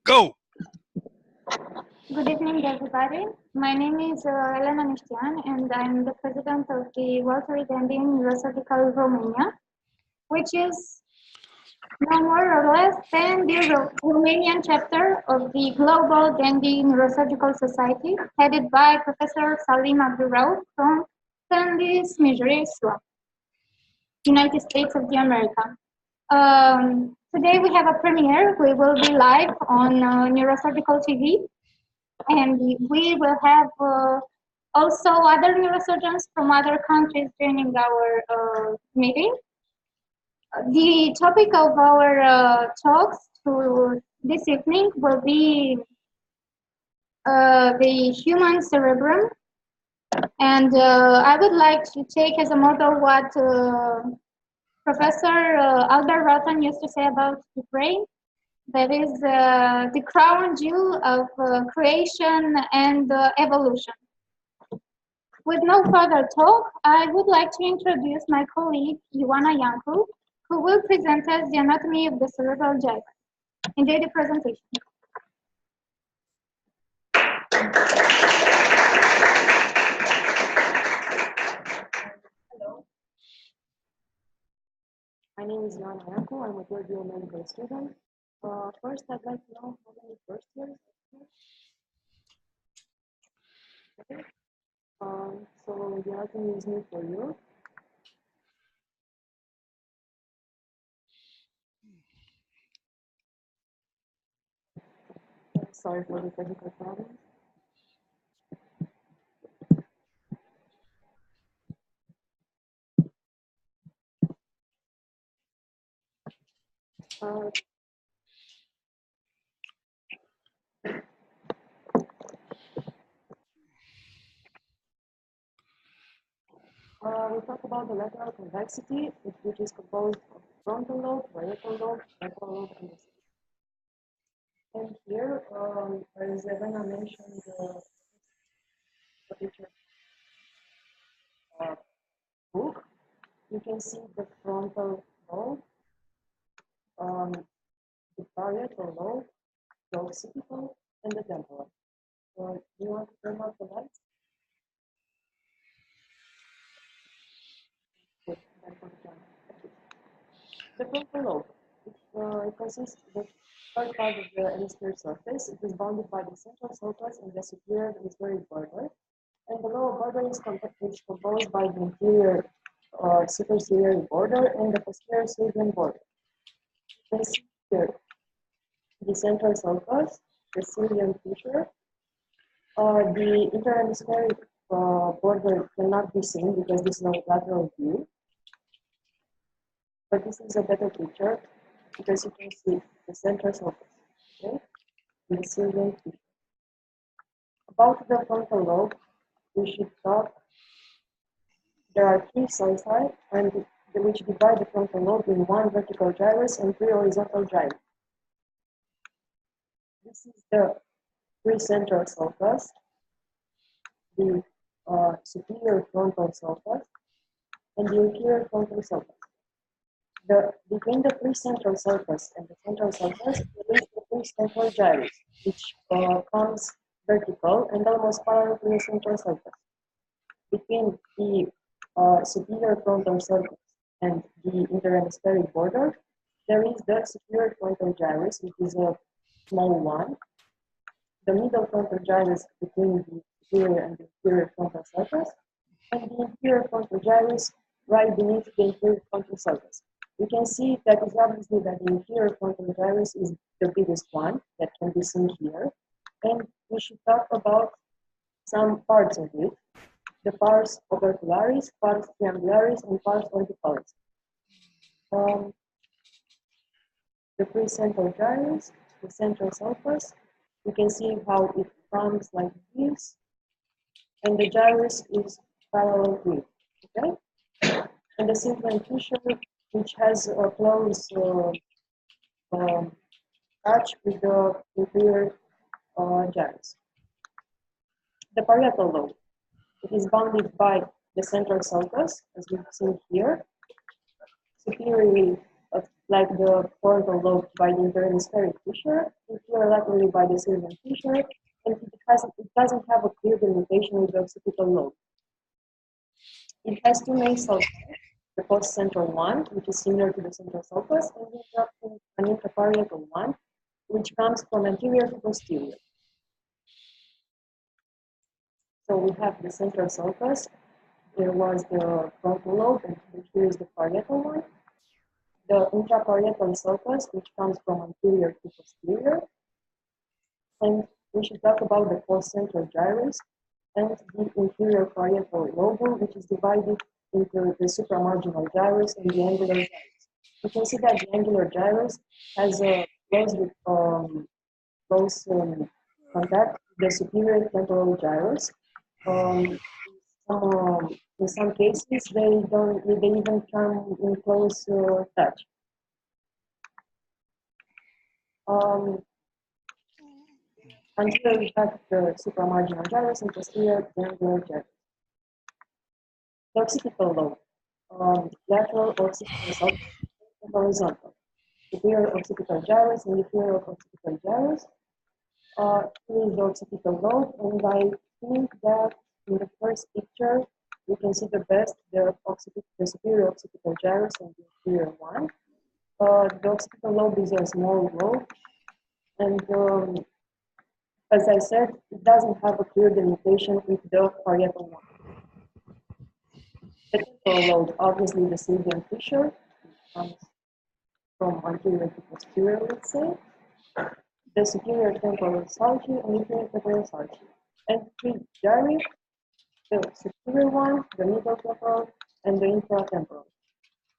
Go! Good evening, everybody. My name is Elena Niștean, and I'm the president of the Walter Redendy Neurosurgical Romania, which is no more or less than the Romanian chapter of the Global Dandy Neurosurgical Society, headed by Professor Salim Abdurrauf from St. Louis, Missouri, United States of America. Today we have a premiere. We will be live on Neurosurgical TV. And we will have also other neurosurgeons from other countries joining our meeting. The topic of our talks to this evening will be the human cerebrum. And I would like to take as a model what Professor Albert Rotten used to say about the brain. That is the crown jewel of creation and evolution. With no further talk, I would like to introduce my colleague, Ioana Iancu, who will present us the anatomy of the cerebral gyrus. Enjoy the presentation. Hello. My name is Ioana Iancu. I'm a third year medical student. First, I'd like to know how many first years. Okay. So the anatomy is new for you. Sorry for the technical problems. We'll talk about the lateral convexity, which is composed of frontal lobe, parietal lobe, temporal lobe, and the city. And here, as Elena mentioned, the picture book, you can see the frontal lobe, the parietal lobe, the occipital, and the temporal. So, do you want to turn off the lights? The frontal lobe, it consists of the third part of the hemisphere surface. It is bounded by the central sulcus and the superior hemispheric border, and the lower border is composed by the inferior superciliary border and the posterior ciliary border. You can see here the central sulcus, the ciliary fissure. The interhemispheric border cannot be seen because this is a lateral view. But this is a better picture because you can see the central sulcus, okay, and the ciliary fissure. About the frontal lobe, we should talk. There are three sulci, and which divide the frontal lobe in one vertical gyrus and three horizontal gyrus. This is the precentral sulcus, the superior frontal sulcus, and the inferior frontal sulcus. Between the precentral sulcus and the central sulcus, there is the precentral gyrus, which comes vertical and almost parallel to the central sulcus. Between the superior frontal sulcus and the interhemispheric border, there is the superior frontal gyrus, which is a small one. The middle frontal gyrus between the superior and the inferior frontal sulcus, and the inferior frontal gyrus right beneath the inferior frontal sulcus. You can see that it's obviously that the inferior frontal gyrus is the biggest one that can be seen here, and we should talk about some parts of it. The pars opercularis, pars triangularis, and pars orbicalis. The precentral gyrus, the central sulcus, you can see how it comes like this, and the gyrus is parallel to it, okay? And the ciliary fissure, which has a close touch with the inferior gyrus. The parietal lobe. It is bounded by the central sulcus, as we've seen here, superiorly like the frontal lobe by the interhemispheric fissure, inferior laterally by the Sylvian fissure, and it doesn't have a clear delimitation with the occipital lobe. It has two main sulci, the post-central one, which is similar to the central sulcus, and an intraparietal one, which comes from anterior to posterior. So we have the central sulcus. There was the frontal lobe, and here is the parietal one. The intraparietal sulcus, which comes from anterior to posterior. And we should talk about the post-central gyrus and the inferior parietal lobule, which is divided into the supramarginal gyrus and the angular gyrus. You can see that the angular gyrus has a close contact with the superior temporal gyrus. In some cases, they even come in close touch. Until we have the supramarginal gyrus and posterior the angular gyrus. The occipital lobe, lateral occipital sulcus, and horizontal. Superior occipital gyrus and inferior occipital gyrus. Here is the occipital lobe, and I think that in the first picture you can see the best the superior occipital gyrus and the inferior one. The occipital lobe is a small lobe, and as I said, it doesn't have a clear delimitation with the parietal one. The temporal lobe, obviously the Sylvian fissure, which comes from anterior to posterior, let's say. The superior temporal sulci and inferior temporal sulci. And three gyri, the superior one, the middle temporal, and the infratemporal.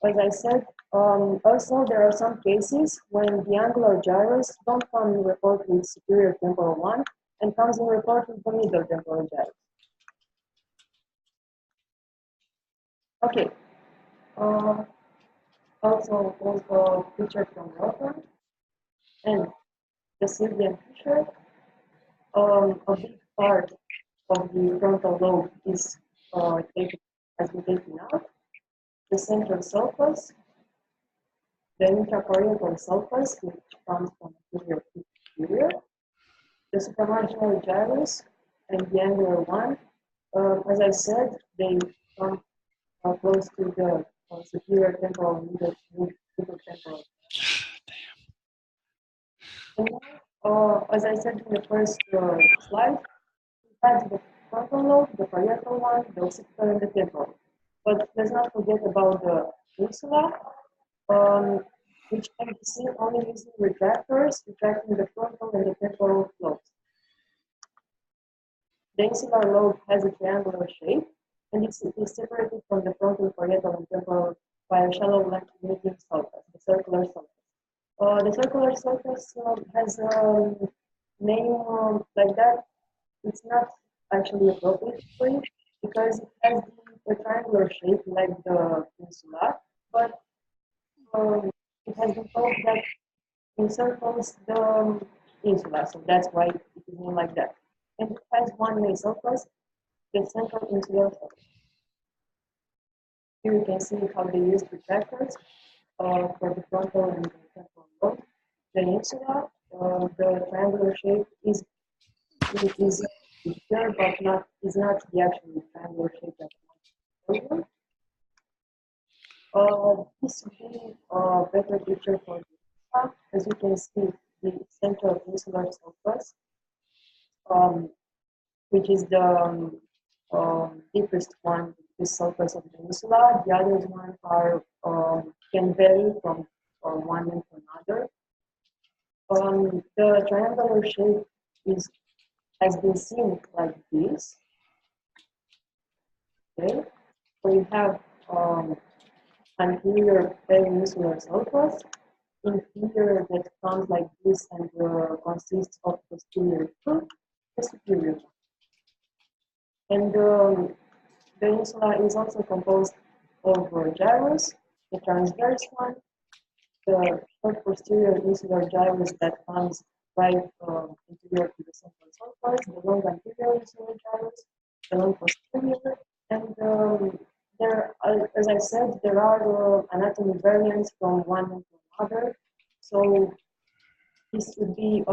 As I said, also there are some cases when the angular gyrus don't come in report with superior temporal one and comes in report with the middle temporal gyrus. Okay. Also, there's a picture from Rotterdam and the Sylvian fissure. A big part of the frontal lobe is has been taken out. The central sulcus, the intraparietal sulcus, which comes from anterior to posterior, the supramarginal gyrus, and the angular one. As I said, they come close to the superior temporal middle temporal. And now, as I said in the first slide, we had the frontal lobe, the parietal one, the occipital, and the temporal. But let's not forget about the insula, which can be seen only using retractors, retracting the frontal and the temporal lobes. The insular lobe has a triangular shape, and it is separated from the frontal, parietal, and temporal by a shallow length-limiting sulcus, the circular sulcus. The circular sulcus has a name like that. It's not actually appropriate for it because it has a triangular shape like the insula, but it has been told that encircles the insula, so that's why it is named like that. And it has one main sulcus, the central insular sulcus. Here you can see how they used retractors for the frontal and the temporal lobe. The insula, the triangular shape is here, but is not the actual triangular shape that I want to show you. This would be a better picture for the insula. As you can see, the central insular sulcus, which is the deepest one, the sulcus of the insula. The others one are can vary from one end to another. The triangular shape has been seen like this. Okay, so you have anterior perinsular sulcus, inferior that comes like this and consists of posterior two, the superior one. And the insula is also composed of gyrus, the transverse one, the short posterior insular gyrus that comes right interior to the central sulcus, the long anterior insular gyrus, the long posterior, and there, as I said, there are anatomy variants from one end to other. So this would be,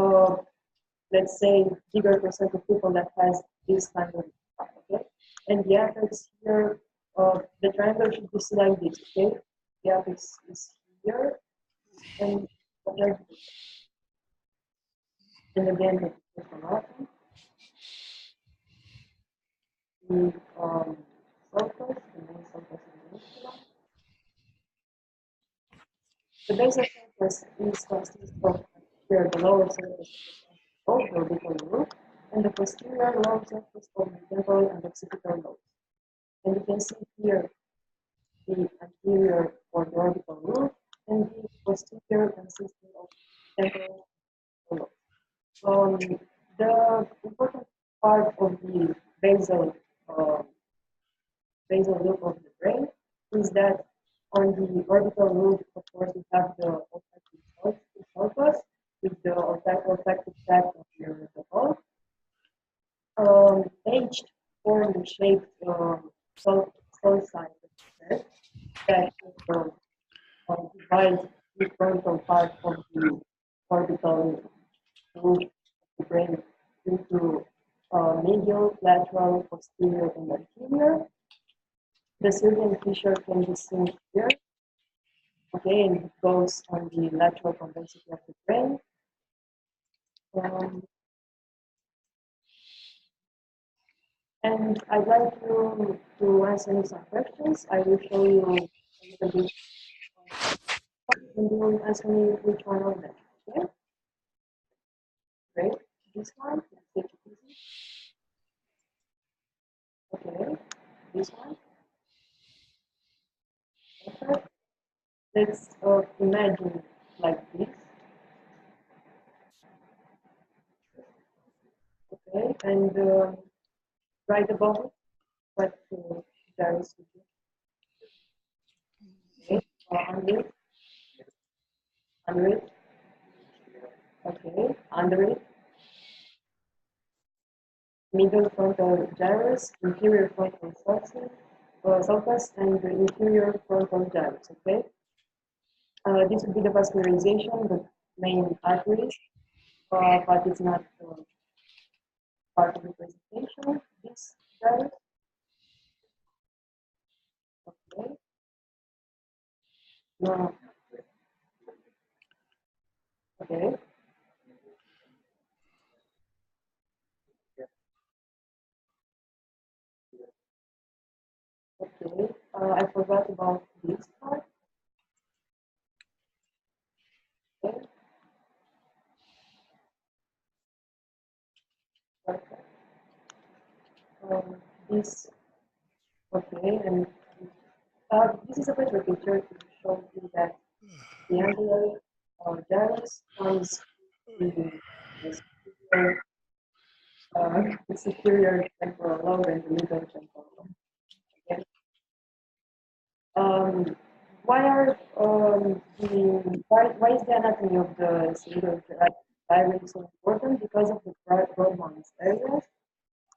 let's say, bigger percent of people that has this kind of stuff, okay? And the apex here, the triangle should be seen like this, okay? The apex is here, and again, the information. The surface, the main surface is this one. The basal surface is consists of here the lower surface of the orbital loop and the posterior lower surface of the temporal and occipital lobes. And you can see here the anterior or the orbital loop and the posterior consisting of temporal lobes. The important part of the basal loop of the brain is that on the orbital loop, of course, we have the olfactory sulcus with the olfactory tract of the whole. Aged form shaped sulci that divide the frontal part of the orbital loop of the brain into medial, lateral, posterior, and anterior. The Sylvian fissure can be seen here. Okay, and it goes on the lateral convexity of the brain. And I'd like you to answer me some questions. I will show you a little bit, and you will answer me which one of them. Okay? Great. This one, let's take it easy. Okay, this one. Perfect. Let's imagine like this. Okay, and right above it, what Gyrus would do. Okay, under it. Under it. Okay, under it. Middle frontal gyrus, inferior frontal sulcus, and the inferior frontal gyrus. Okay, this would be the vascularization, the main arteries, but it's not part of the presentation. This gyrus. Okay. No. Okay. Okay. I forgot about this part. Okay. Perfect. This. Okay, and this is a better picture to show you that the angular gyrus comes in the superior temporal lobe and the middle temporal lobe. Okay. Why is the anatomy of the cerebral gyrus so important? Because of the broad areas,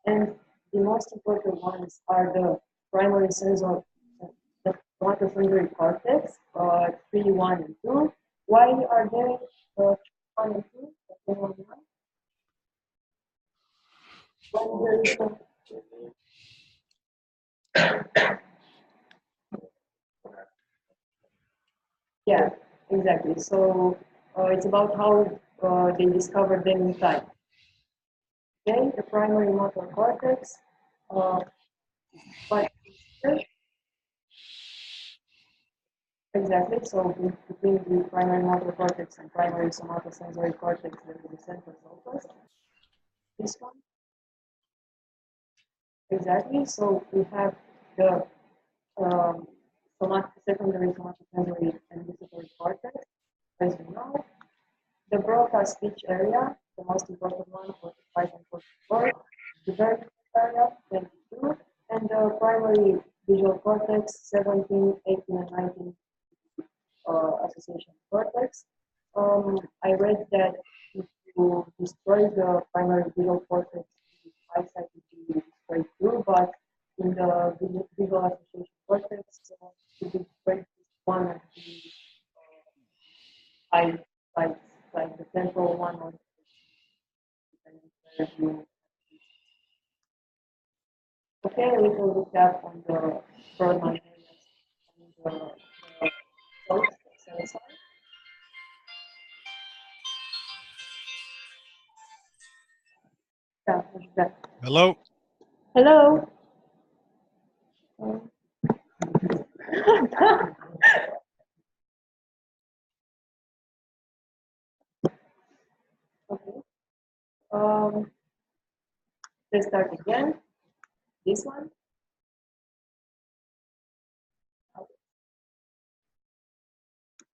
and the most important ones are the primary sensor, the somatosensory cortex, 3, 1, and 2. Why are they 1 and 2? Yeah, exactly. So it's about how they discovered them in time. Okay, the primary motor cortex, but exactly. So between the primary motor cortex and primary somatosensory cortex, there is the central sulcus. This one. Exactly. So we have the secondary somatosensory and gustatory cortex, as you know. The broadcast speech area, the most important one, 45 and 44. The vertical area, 22. And the primary visual cortex, 17, 18, and 19 association cortex. I read that if you destroy the primary visual cortex, the eyesight would be destroyed too, but in the visual association cortex, to be destroyed one of the Okay, we will look up on the Broadman areas and the south, side. Yeah, that. Hello. Hello. Okay. Let's start again. This one.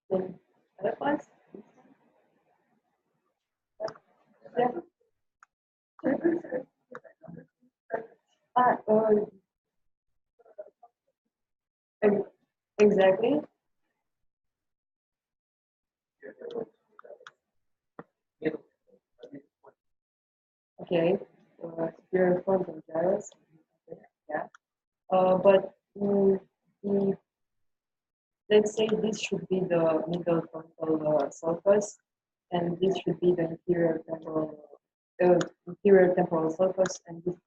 Then other ones. Yeah. Ah, exactly. Okay. Precentral Gyrus. Yeah. But let's say this should be the middle frontal sulcus, and this should be the inferior temporal sulcus, and this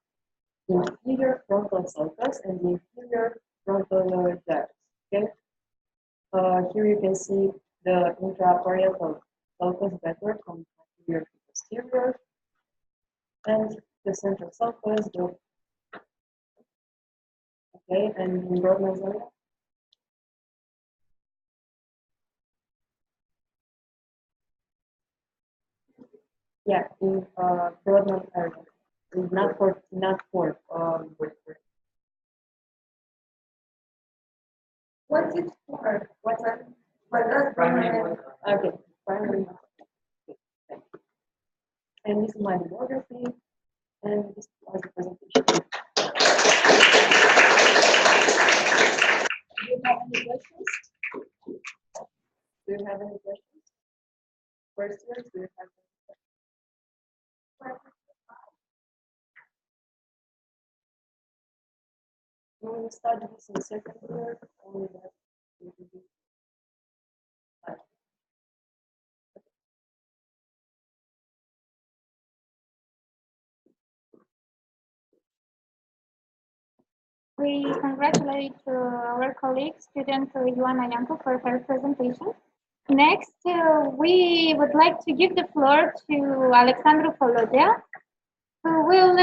inferior frontal sulcus and the inferior frontal gyrus. Okay. Here you can see the intraparietal sulcus better from anterior to posterior, and the central sulcus. Okay, and in Brodmann's area. Yeah, in Brodmann area. Not for. What's it for? What's that? What does primary? Okay, primary. And this is my bibliography, and this was the presentation. Do you have any questions? Do you have any questions? First year, do you have any questions? You will study this in second year, only that you will be fine. We congratulate our colleague, student Ioana Iancu, for her presentation. Next, we would like to give the floor to Alexandru Folodea, who will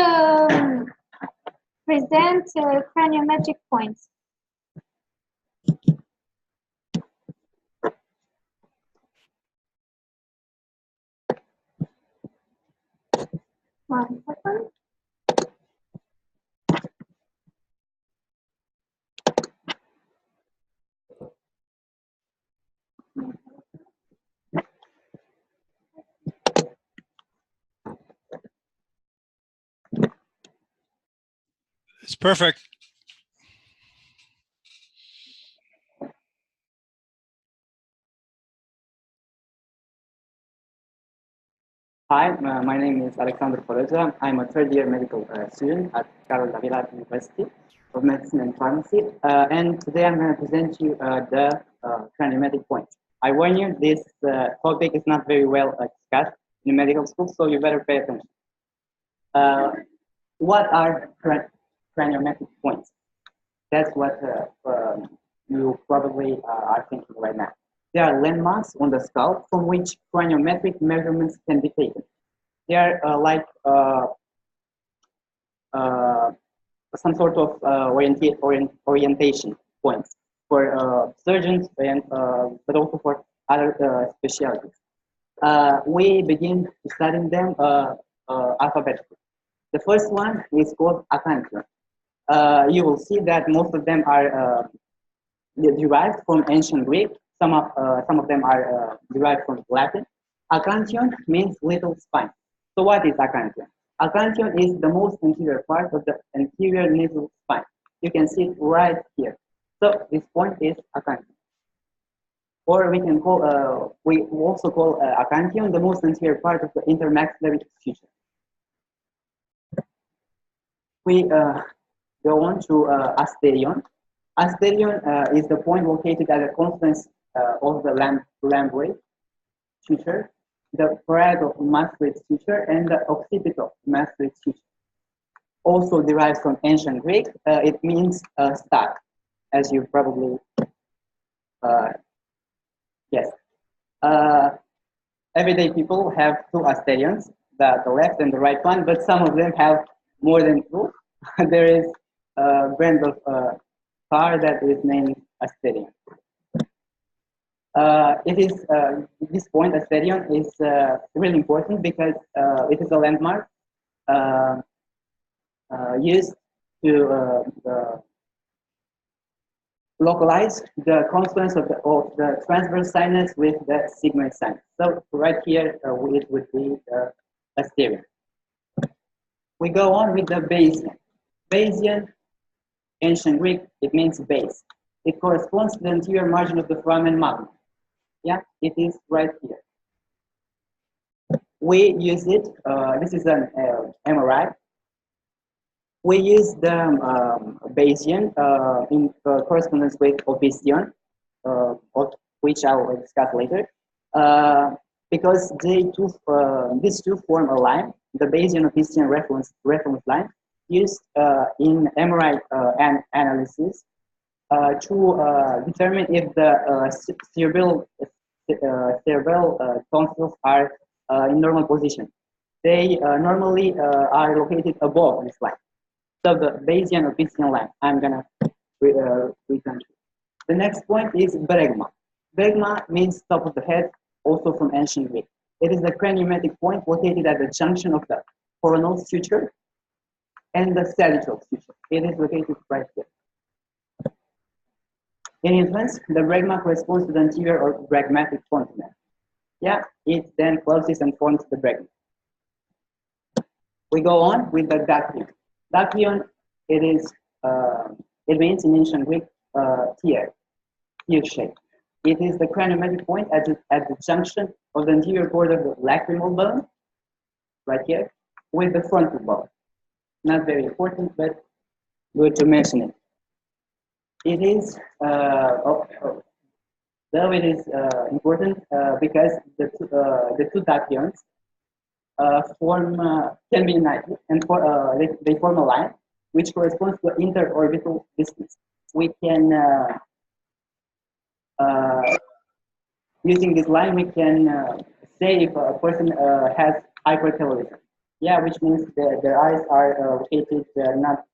present craniometric points. One second. It's perfect. Hi, my name is Alexandru Poleza. I'm a third-year medical student at Carol Davila University of Medicine and Pharmacy, and today I'm going to present you the craniometric points. I warn you, this topic is not very well discussed in medical school, so you better pay attention. What are craniometric points? That's what you probably are thinking right now. There are landmarks on the skull from which craniometric measurements can be taken. They are like some sort of orientation points for surgeons and but also for other specialties. We begin studying them alphabetically. The first one is called acanthion. You will see that most of them are derived from ancient Greek. Some of them are derived from Latin. Acanthion means little spine. So what is acanthion? Acanthion is the most anterior part of the anterior nasal spine. You can see it right here. So this point is acanthion. Or we can call, we also call acanthion the most anterior part of the intermaxillary suture. We go on to asterion. Asterion is the point located at the confluence of the lamboid suture the parietal mastoid suture and the occipital mastoid suture. Also derives from ancient Greek. It means stack, as you probably guess. Everyday people have two asterions, the left and the right one, but some of them have more than two. There is a brand of car that is named asterion. This point, asterion, is really important because it is a landmark used to localize the confluence of the transverse sinus with the sigmoid sinus. So right here, it would be the asterion. We go on with the Bayesian. Bayesian, ancient Greek, it means base. It corresponds to the anterior margin of the foramen magnum. Yeah, it is right here. We use it, this is an MRI. We use the Bayesian in correspondence with Opisthion, which I will discuss later, because these two form a line, the Bayesian-Opisthian reference line, used in MRI analysis to determine if the cerebral tonsils are in normal position. They normally are located above this line. So the Bayesian-Opisthian line, I'm gonna return to. The next point is bregma. Bregma means top of the head, also from ancient Greek. It is the craniomatic point located at the junction of the coronal suture and the sagittal suture. It is located right here. In infants, the bregma corresponds to the anterior or bregmatic continent. Yeah, it then closes and forms the bregma. We go on with the dactylion. Dactylion, it means in ancient Greek tear shape. It is the craniomatic point at the junction of the anterior border of the lacrimal bone, right here, with the frontal bone. Not very important, but good to mention it. It is, though it is important because the two dactylions can be united, and they form a line which corresponds to interorbital distance. We can, using this line, we can say if a person has hypertelorism. Yeah, which means their eyes are located not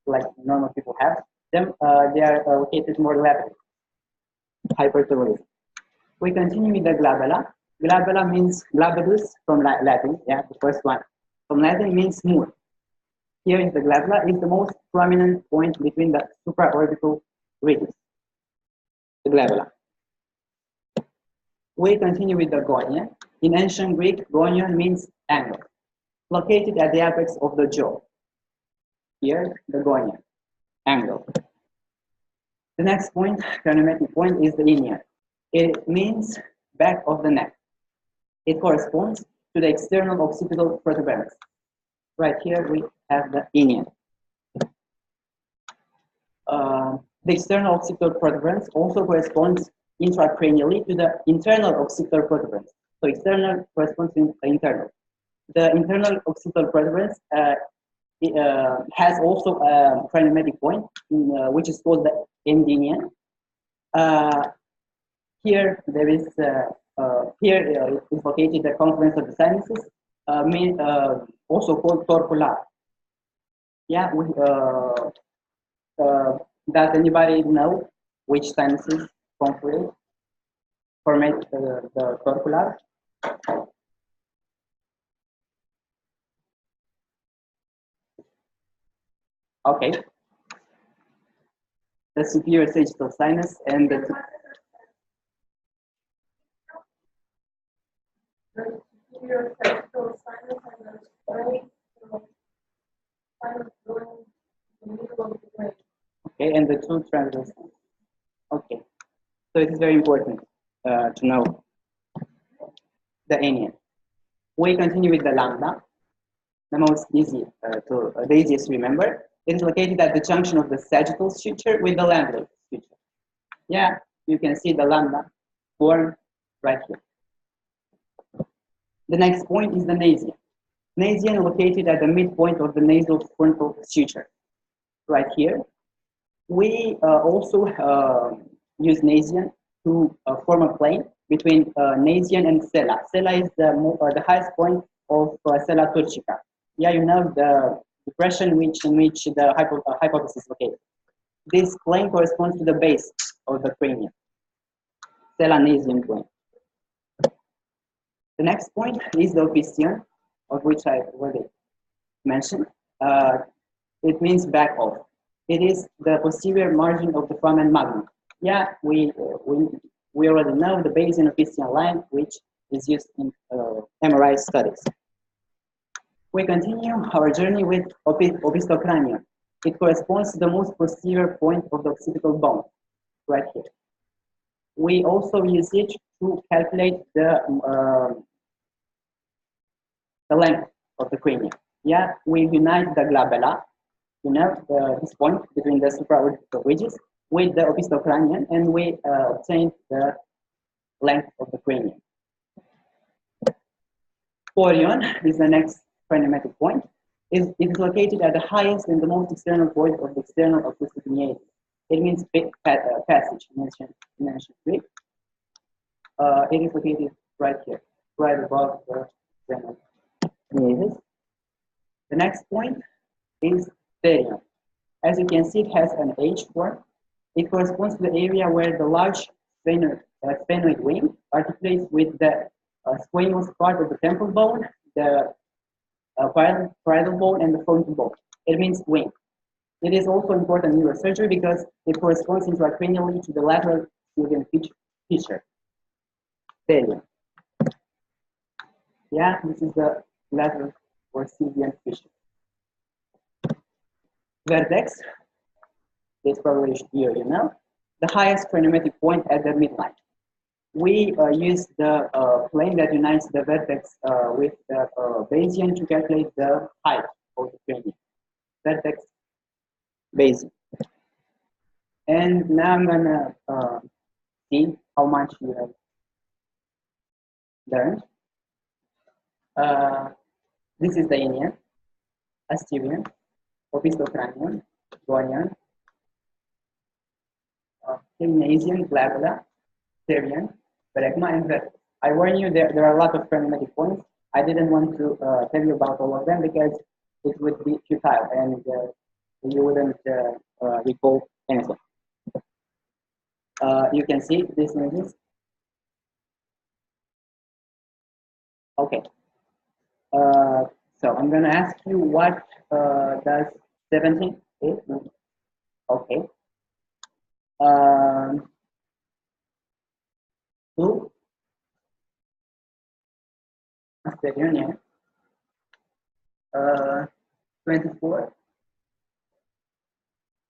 like normal people have them. They are located more laterally. Hypertelorism. We continue with the glabella. Glabella means glabellus from Latin, yeah, the first one. From Latin means smooth. Here is the glabella, is the most prominent point between the supraorbital ridges. The glabella. We continue with the gonion. In ancient Greek, gonion means angle, located at the apex of the jaw. Here, the gonion, angle. The next point, craniomatic point, is the inion. It means back of the neck. It corresponds to the external occipital protuberance. Right here we have the inion. The external occipital protuberance also corresponds intracranially to the internal occipital protuberance. So external corresponds to internal. The internal occipital protuberance has also a craniomatic point, which is called the endymion. Here there is here is located the confluence of the sinuses, also called torcular. Yeah, does anybody know which sinuses confluence formate the torcular? Okay. The superior sagittal sinus and the superior sagittal sinus and the right sinus going in the middle of the brain. okay, and the two transverse. Okay, so it is very important to know the anion. We continue with the lambda, the most easy the easiest to remember. It is located at the junction of the sagittal suture with the lambdoid suture. Yeah, you can see the lambda form right here. The next point is the nasien. Nasien located at the midpoint of the nasal frontal suture, right here. We also use nasien to form a plane between nasien and sella. Sella is the highest point of sella turcica. Yeah, you know the depression in which the hypothesis is located. This plane corresponds to the base of the cranium, sella nasien plane. The next point is the opistheon, of which I already mentioned. It means back of. It is the posterior margin of the foramen magnum. Yeah, we already know the basin opistheon line, which is used in MRI studies. We continue our journey with opisthocranium. It corresponds to the most posterior point of the occipital bone, right here. We also use it to calculate the length of the cranium. Yeah, we unite the glabella, you know, this point between the supraorbital ridges with the opisthocranium, and we obtain the length of the cranium. Chorion is the next craniometric point. It is located at the highest and the most external point of the external acoustic meatus. It means passage in ancient Greek. It is located right here, right above the external meatus. The next point is therion. As you can see, it has an H form. It corresponds to the area where the large sphenoid wing articulates with the squamous part of the temporal bone, the parietal bone, and the frontal bone. It means wing. It is also important in neurosurgery because it corresponds intracranially to the lateral Sylvian feature. Therion. Yeah, this is the lateral or Sylvian feature. Vertex is probably here, you know, the highest craniometric point at the midline. We use the plane that unites the vertex with the basin to calculate the height of the cranium. Vertex, basin. And now I'm gonna see how much you have learned. This is the inion, asterion, opisthocranium, gonion, nasien, glabella, therion, bregma, and vertex. I warn you, there are a lot of craniometric points. I didn't want to tell you about all of them because it would be futile and you wouldn't recall anything. You can see these images. Okay. So I'm going to ask you what does 17 is? Okay. Two. Asterion, yeah. 24.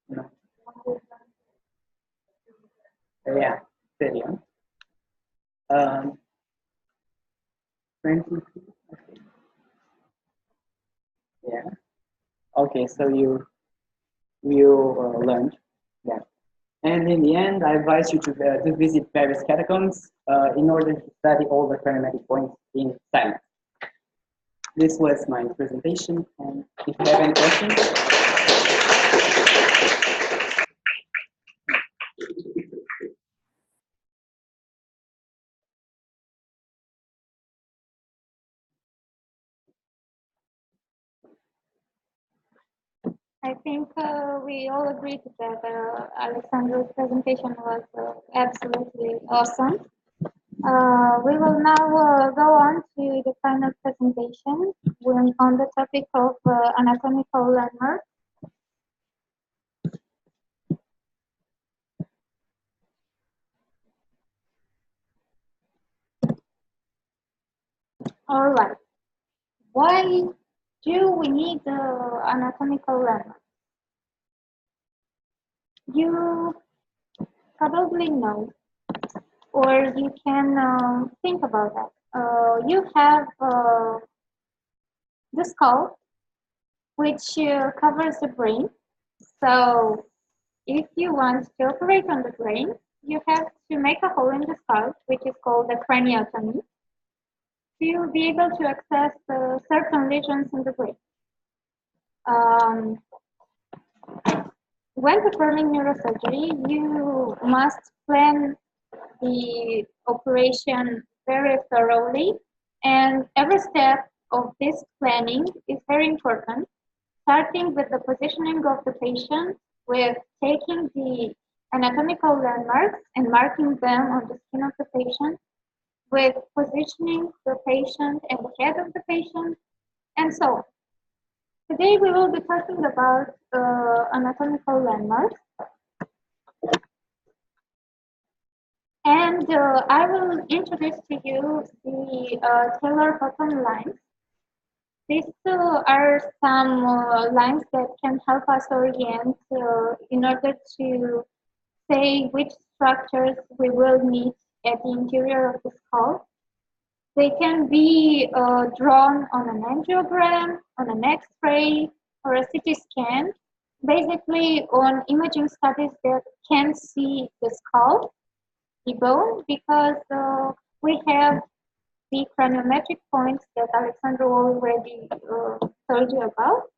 No. Yeah, asterion. 22. Okay. Yeah. Okay, so you learned. Yeah. And in the end, I advise you to visit various catacombs in order to study all the craniometric points in silence. This was my presentation, and if you have any questions. I think we all agreed that Alexandra's presentation was absolutely awesome. We will now go on to the final presentation on the topic of anatomical landmarks. All right. Why do we need anatomical landmarks? You probably know, or you can think about that. You have the skull, which covers the brain. So if you want to operate on the brain, you have to make a hole in the skull, which is called a craniotomy. to be able to access certain lesions in the brain. When performing neurosurgery, you must plan the operation very thoroughly, and every step of this planning is very important, starting with the positioning of the patient, with taking the anatomical landmarks and marking them on the skin of the patient, with positioning the patient and the head of the patient, and so on. Today we will be talking about anatomical landmarks. And I will introduce to you the Taylor-Houghton lines. These are some lines that can help us orient in order to say which structures we will need at the interior of the skull. They can be drawn on an angiogram, on an X-ray, or a CT scan, basically on imaging studies that can see the skull, the bone, because we have the craniometric points that Alexandra already told you about.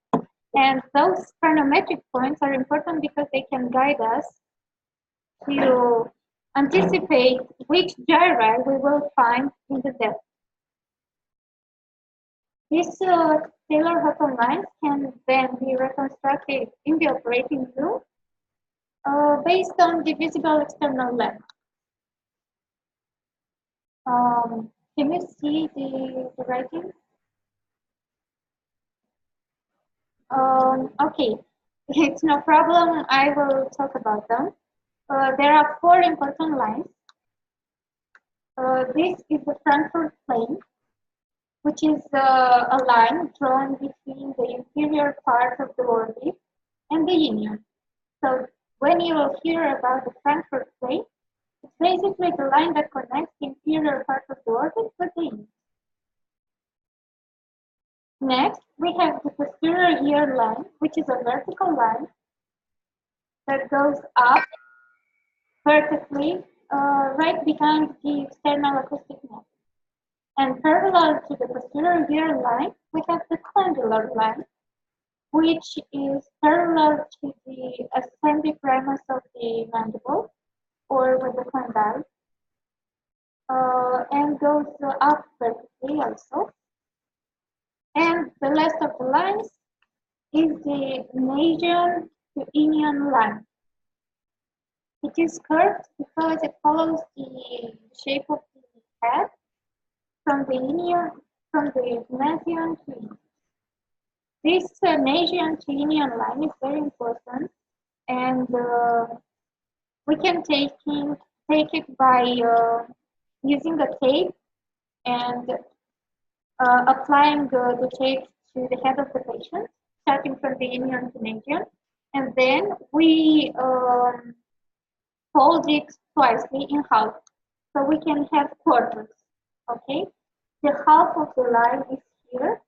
And those craniometric points are important because they can guide us to anticipate which gyri we will find in the depth. These Taylor-Houghton lines can then be reconstructed in the operating room based on the visible external lens. Can you see the writing? Okay, it's no problem. I will talk about them. There are 4 important lines. This is the Frankfurt plane, which is a line drawn between the inferior part of the orbit and the ilium. So when you will hear about the Frankfurt plane, it's basically the line that connects the inferior part of the orbit with the ilium. Next, we have the posterior ear line, which is a vertical line that goes up vertically right behind the external acoustic nerve. And parallel to the posterior ear line, we have the condylar line, which is parallel to the ascending ramus of the mandible, or with the condyle, and goes up vertically also. And the last of the lines is the Nasion to ilion line. It is curved because it follows the shape of the head from the ilion, from the Nasion to ilion. This Nasion to ilion line is very important, and we can take it by using a tape and applying the tape to the head of the patient, starting from the ilion to Nasion, and then we fold it twicely in half, so we can have quarters. Okay, the half of the line is here,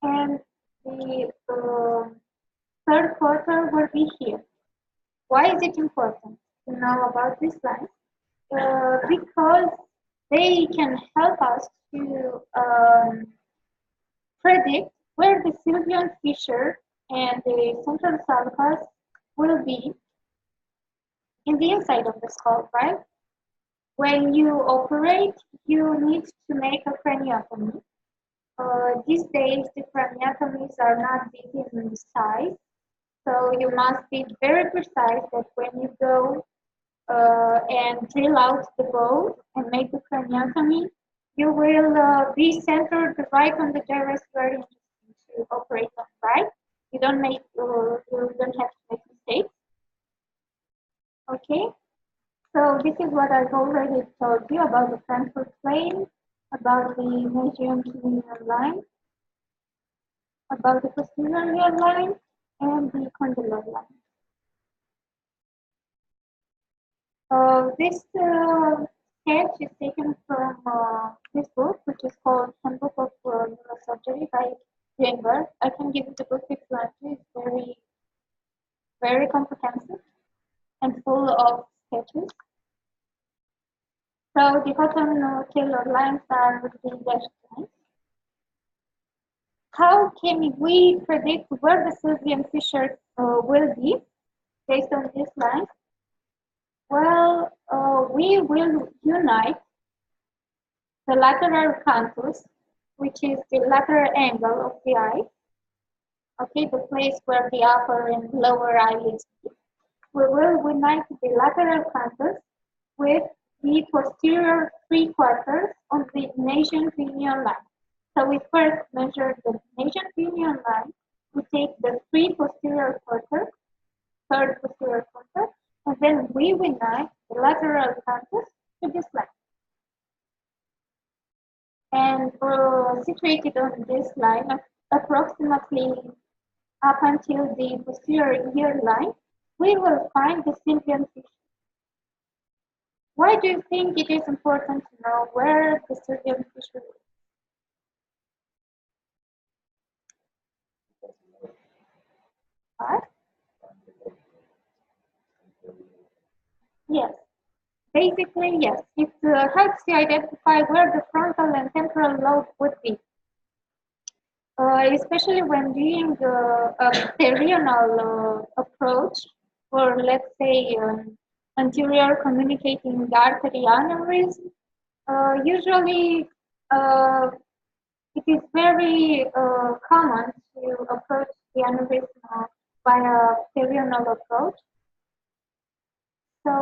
and the third quarter will be here. Why is it important to know about this line? Because they can help us to predict where the sylvian fissure and the central sulcus will be in the inside of the skull, right? When you operate, you need to make a craniotomy. These days, the craniotomies are not big in size, so you must be very precise that when you go and drill out the bone and make the craniotomy, you will be centered right on the gyrus you are interested to operate on, right? You don't have to make mistakes. Okay, so this is what I've already told you about the Frankfurt plane, about the Nasion to ilion line, about the posterior ear line, and the condylar line. This sketch is taken from this book, which is called Handbook of Neurosurgery by Greenberg. I can give you the book if you want to. It's very, very comprehensive and full of sketches. So the bottom tailor lines are the dashed lines. How can we predict where the Sylvian fissure will be based on this line? Well, we will unite the lateral canthus, which is the lateral angle of the eye, okay, the place where the upper and lower eyelids meet. We will unite the lateral canthus with the posterior 3/4 on the nasal pineal line. So we first measure the nasal pineal line. We take the 3 posterior quarter, third posterior quarter, and then we unite the lateral canthus to this line. And situated on this line, approximately up until the posterior ear line, we will find the Sylvian fissure. Why do you think it is important to know where the Sylvian fissure is? What? Yes. Basically, yes. It helps you identify where the frontal and temporal lobe would be. Especially when doing a perineal approach, or let's say anterior communicating artery aneurysm, usually it is very common to approach the aneurysm by a perineal approach. So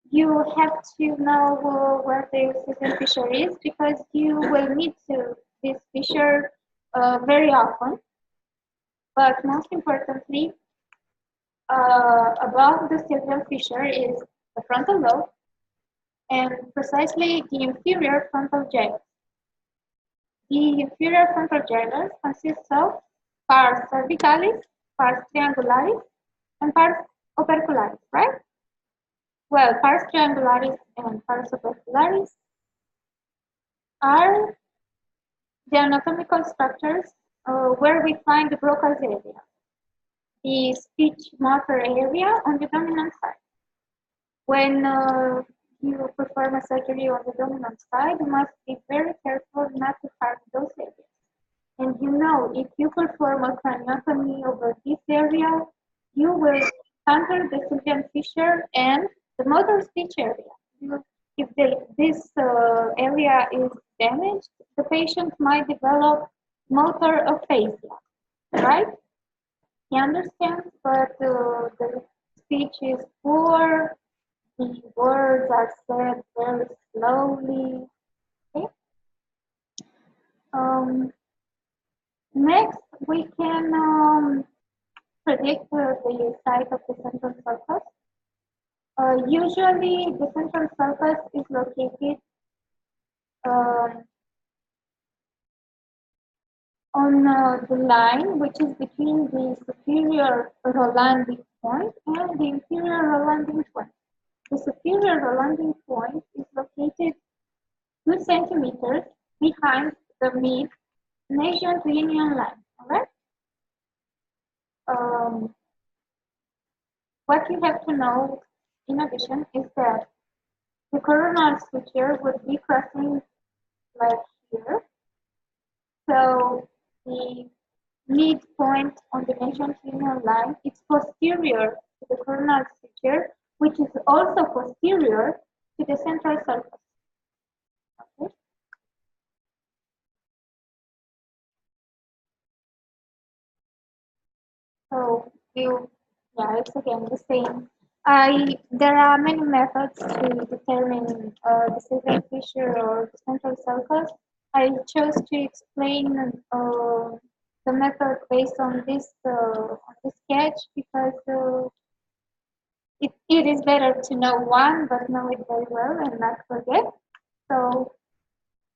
you have to know where the Sylvian fissure is, because you will meet this fissure very often. But most importantly, above the Sylvian fissure is the frontal lobe, and precisely the inferior frontal gyrus. The inferior frontal gyrus consists of pars cervicalis, pars triangularis, and pars opercularis, right? Well, pars triangularis and pars opercularis are the anatomical structures where we find the Broca's area, the speech motor area on the dominant side. When you perform a surgery on the dominant side, you must be very careful not to harm those areas. And you know, if you perform a craniotomy over this area, you will encounter the Sylvian fissure and the motor speech area. If this area is damaged, the patient might develop motor aphasia, right? He understands, but the speech is poor, the words are said very slowly. Okay? Next, we can predict the site of the central sulcus. Usually, the central sulcus is located on the line which is between the superior Rolandic point and the inferior Rolandic point. The superior Rolandic point is located 2 centimeters behind the mid nasal pineal line. All right. What you have to know, in addition, is that the coronal suture would be crossing like here. So the midpoint on the nasal pineal line is posterior to the coronal suture, which is also posterior to the central sulcus. Okay. So it's again the same. There are many methods to determine the Sylvian fissure or the central sulcus. I chose to explain the method based on this sketch because it is better to know one, but know it very well and not forget. So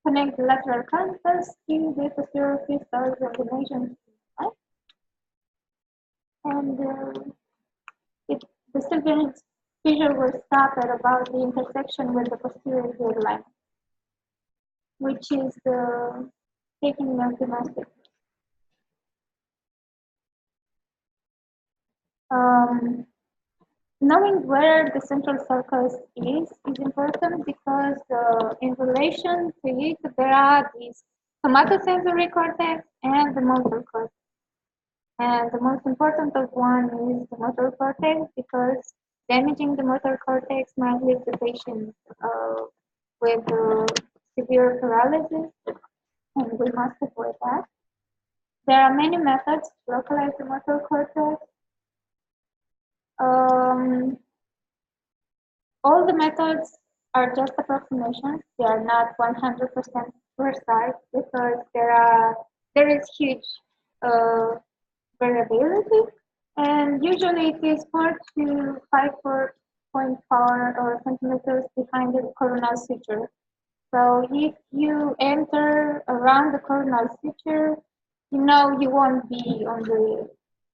connect the lateral canthus to the posterior fissure of the nasal, right? And the Sylvian fissure will stop at about the intersection with the posterior ear line, which is the taking of the mastoid. knowing where the central sulcus is important because in relation to it, there are these somatosensory cortex and the motor cortex. And the most important of one is the motor cortex because damaging the motor cortex might leave the patient with severe paralysis, and we must avoid that. There are many methods to localize the motor cortex. All the methods are just approximations. They are not 100% precise because there is huge variability, and usually it is 4 to 5.4 centimeters behind the coronal suture. So if you enter around the coronal suture, you know you won't be on the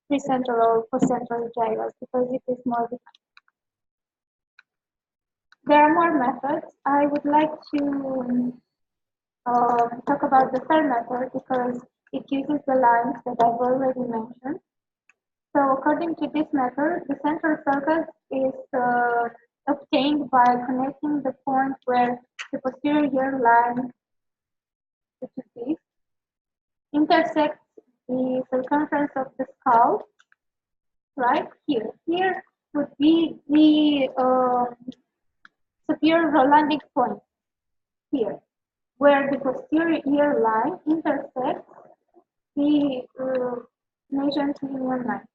precentral or precentral gyrus because it is more behind. There are more methods. I would like to talk about the third method because it uses the lines that I've already mentioned. So according to this method, the central sulcus is obtained by connecting the point where the posterior line, which is this, intersects the circumference of the skull, right here. Here would be the superior Rolandic point, here, where the posterior line intersects the nascent linear line.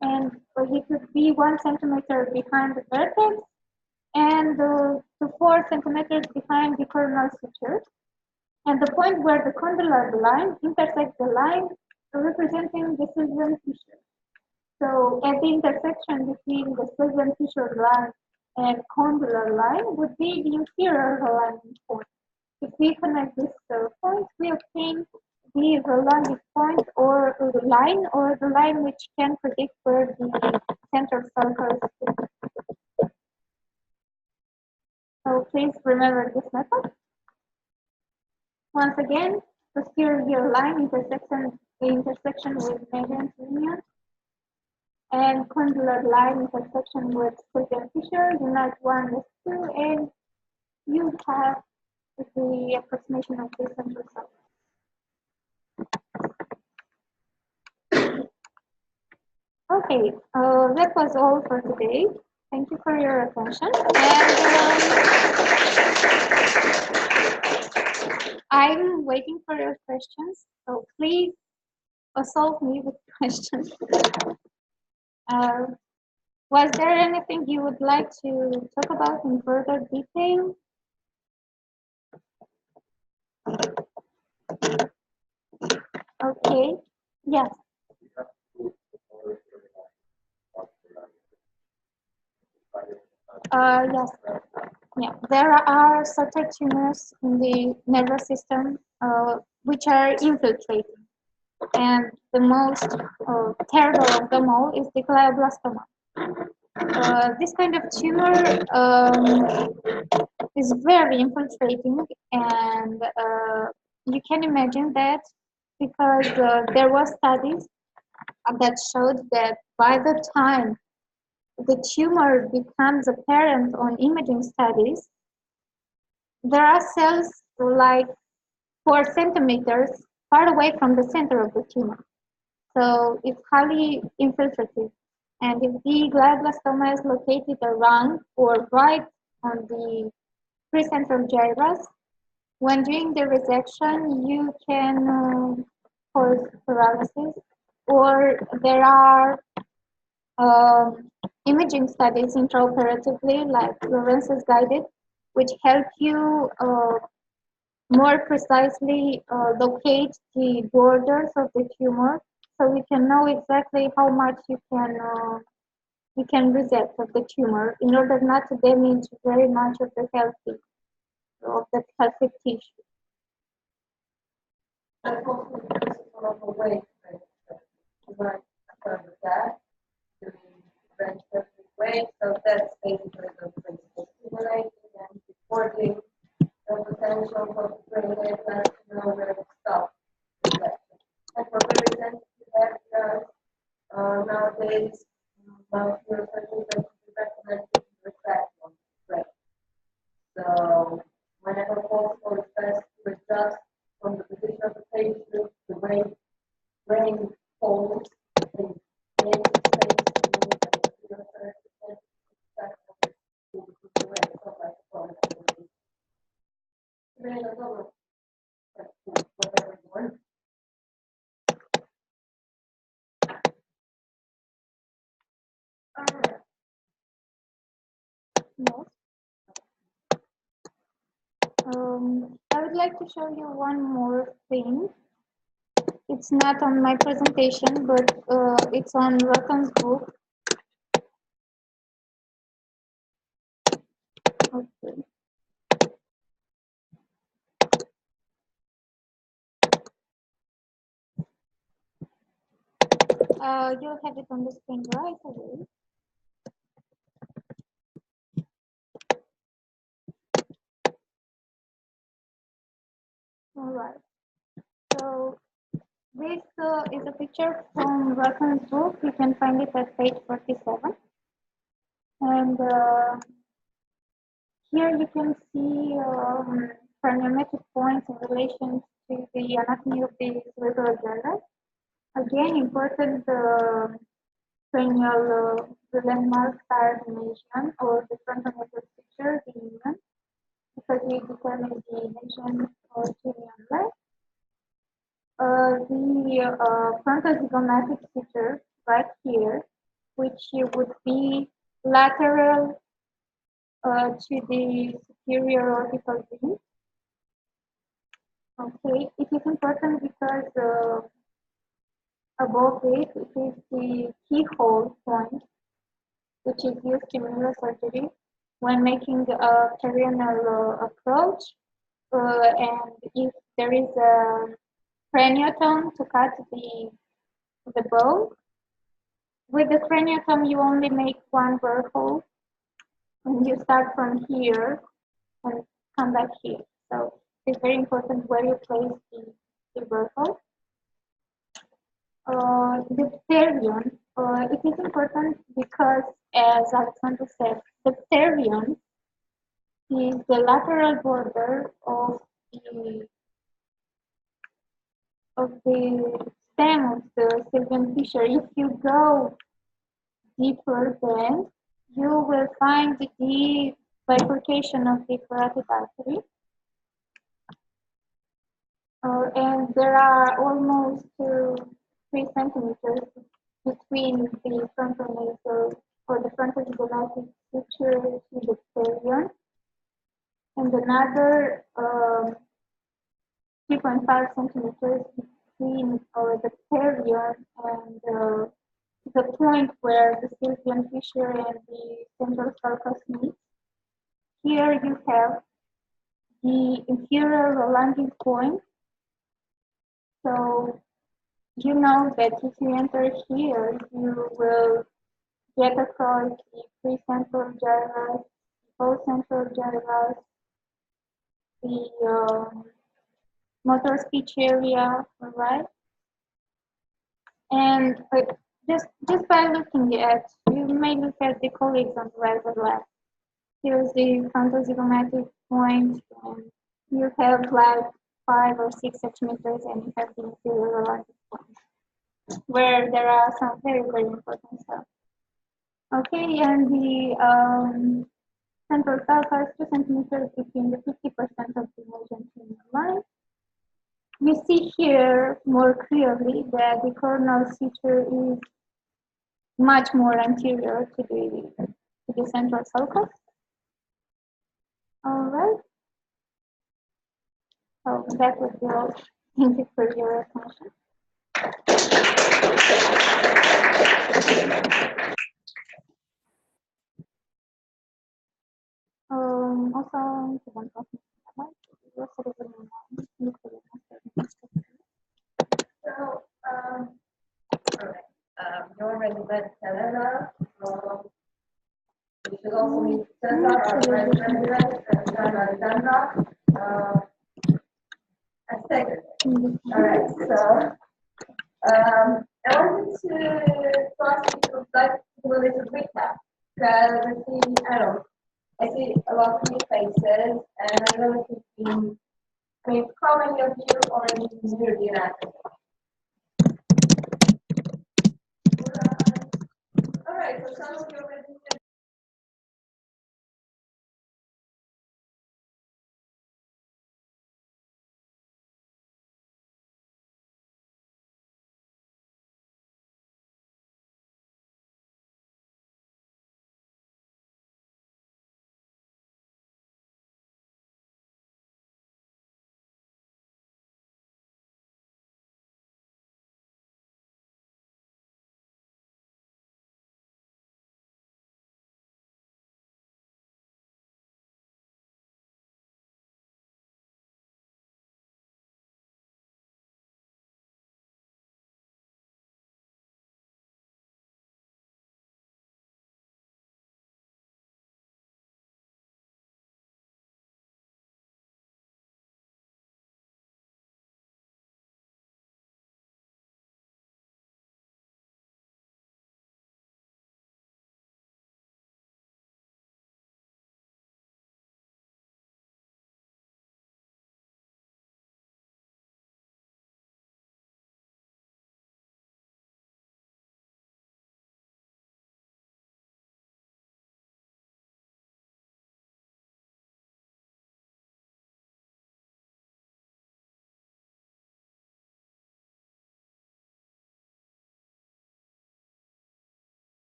And it would be 1 centimeter behind the vertex and 4 centimeters behind the coronal suture. And the point where the condylar line intersects the line representing the Sylvian fissure. So at the intersection between the Sylvian fissure line and condylar line would be the inferior Rolandic point. If we connect these points, we obtain the Rolandic point or the line which can predict where the central sulcus is. So please remember this method. Once again, posterior line intersection with nascent linear and condylar line intersection with Sylvian fissure, unite 1 with 2, and you have the approximation of the central sulcus. Okay, that was all for today. Thank you for your attention. And I'm waiting for your questions, so please assault me with questions. Was there anything you would like to talk about in further detail? Okay, yes. Yes. Yeah, there are certain tumors in the nervous system which are infiltrating, and the most terrible of them all is the glioblastoma. This kind of tumor is very infiltrating, and you can imagine that because there were studies that showed that by the time the tumor becomes apparent on imaging studies, there are cells like 4 centimeters far away from the center of the tumor. So it's highly infiltrative. And if the glioblastoma is located around or right on the precentral gyrus, when doing the resection, you can cause paralysis, or there are imaging studies intraoperatively, like Lorenzo's guided, which help you more precisely locate the borders of the tumor, so you can know exactly how much you can resect of the tumor in order not to damage very much of the healthy tissue. That's also one of the ways that that doing branch perfect way. So that's basically the principle stimulating and supporting the potential of the brain wavelength to know where to stop reflection. And for very sensitive areas, nowadays, neurosurgeons are rainfalls and make space whatever you want. Yes. I would like to show you one more thing. It's not on my presentation, but it's on Rotten's book. Okay. You'll have it on the screen right away. All right. So this is a picture from Rotten's book. You can find it at page 47. And here you can see parametric points in relation to the anatomy of the cerebral gyrus. Again, important cranial landmarks are the lesion or the frontal motor picture, the union, because we determine the lesion or to the unless. The frontal zygomatic feature right here, which would be lateral to the superior orbital vein. Okay, it is important because above it is the keyhole point, which is used in neurosurgery when making a perineal approach, and if there is a craniotome to cut the bone. With the craniotome, you only make one burr hole, and you start from here and come back here. So it's very important where you place the burr hole. The pterion, it is important because, as Alexander said, the pterion is the lateral border of the stem of the sylvian fissure. If you go deeper, then you will find the bifurcation of the carotid artery. And there are almost 3 centimeters between the frontal nasal or the frontal zygomatic suture to the pterion, and another 3.5 centimeters between the pterion and the point where the sylvian fissure and the central sulcus meet. Here you have the inferior landing point. So you know that if you enter here, you will get across the precentral gyrus, postcentral gyrus, the motor speech area, all right? And just by looking at, you may look at the colleagues on the right or left. Here's the frontal zygomatic point, and you have like 5 or 6 centimeters, and you have the inferior landing point, where there are some very, very important stuff. Okay, and the central sulcus 2 centimeters between the 50% of the lesion in the line. You see here more clearly that the coronal suture is much more anterior to the central sulcus. All right. So that would be all. Thank you for your attention. Also, So, you already read Helena. You should also meet Cesar, our French president, and Alexandra, as secretary. All right, so I wanted to ask if you would like to do a little recap, because I see a lot of new faces, and I don't know if you've been, how many of you already knew the anatomy?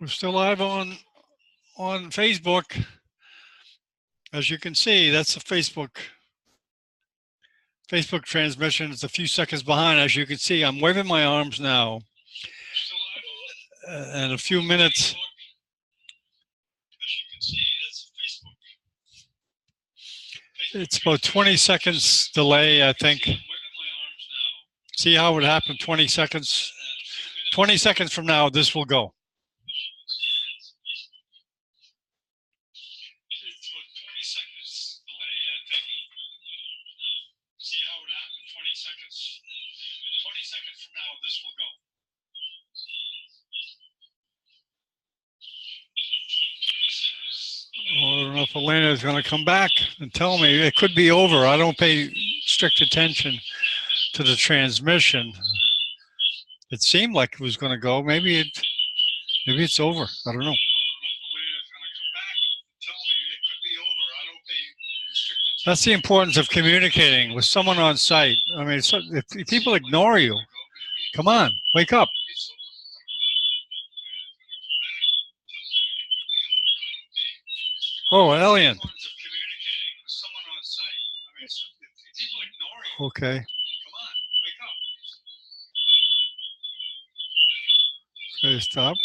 We're still live on Facebook. As you can see, that's the Facebook transmission. It's a few seconds behind. As you can see, I'm waving my arms now. In a few minutes. It's about 20 seconds delay, I think. See how it happened? 20 seconds. 20 seconds from now, this will go. See how it happened? 20 seconds. 20 seconds from now, this will go. Well, I don't know if Elena is going to come back and tell me. It could be over. I don't pay strict attention to the transmission. It seemed like it was going to go. Maybe it's over. I don't know. That's the importance of communicating with someone on site. I mean, if people ignore you, come on, wake up. Oh, Elian. Okay. Okay, stop.